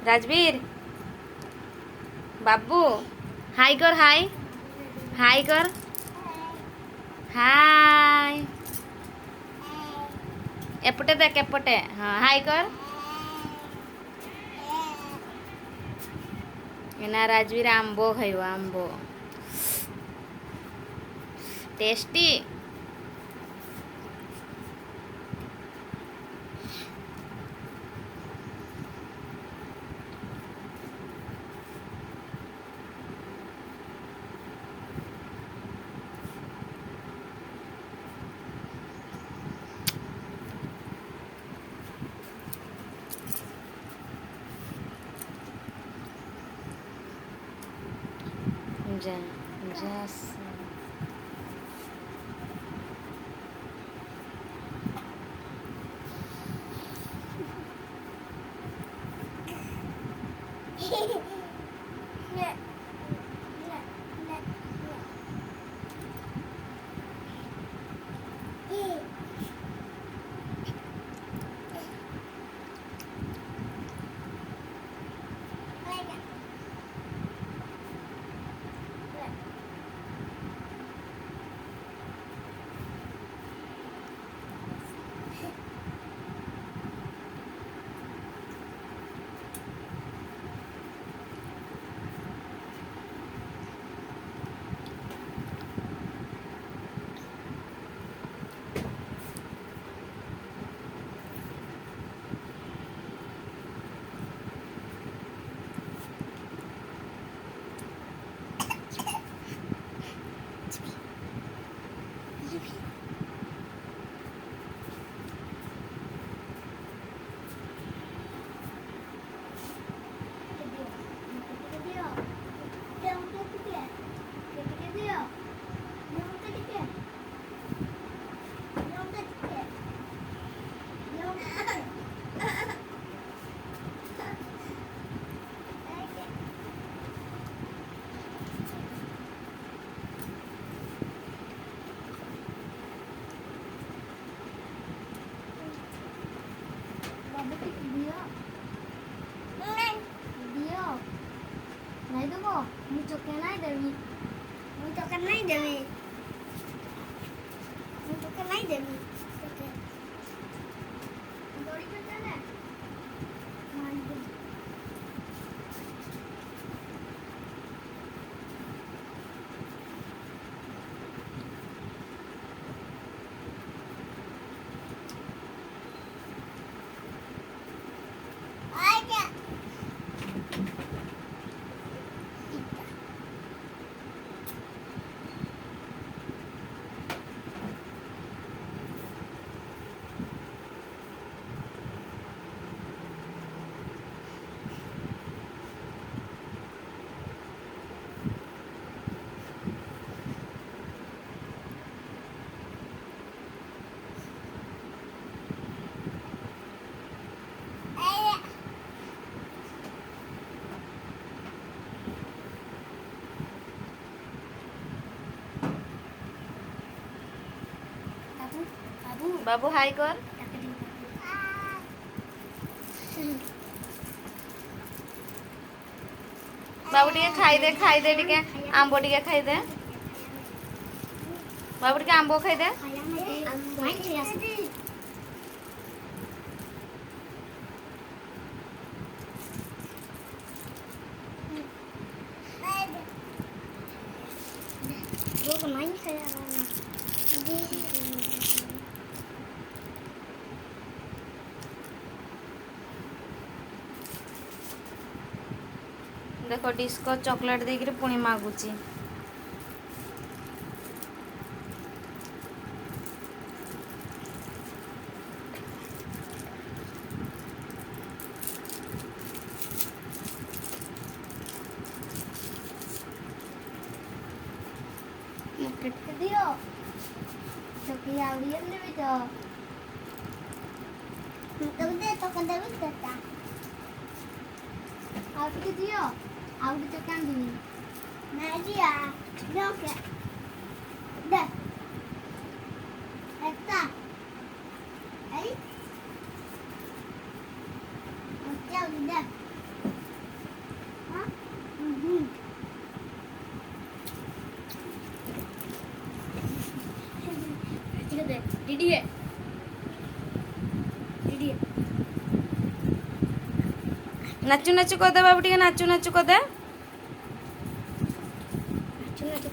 राजवीर बाबू हाय कर हाय हाय कर हाय एपटे देख एपटे हाँ हाय कर एना राजवीर आंबो खाइब आंबो टेस्टी जा जा Nah itu kok, muncuknya naik dari muncuknya naik dari muncuknya naik dari Dori kerja deh. Mantap. Aja. बाबू हाय कर बाबू टिके खाई दे टिके आंबो टिके खाई दे बाबू टिके आंबो खाई दे देख डिस्को चॉकलेट देकर पुणी मागुची दियो तो क्या आवड़ियन दे तो दे तो कंदे बिता आवड़ी के दियो आवड़ी तो क्या दी मैं दिया नो के दे एकता आई क्या दे Idiot. Idiot. ନାଚୁ ନାଚୁ କରିଦେ ବାବୁ ଟିକେ ନାଚୁ ନାଚୁ କରିଦେ। Nacho, nacho,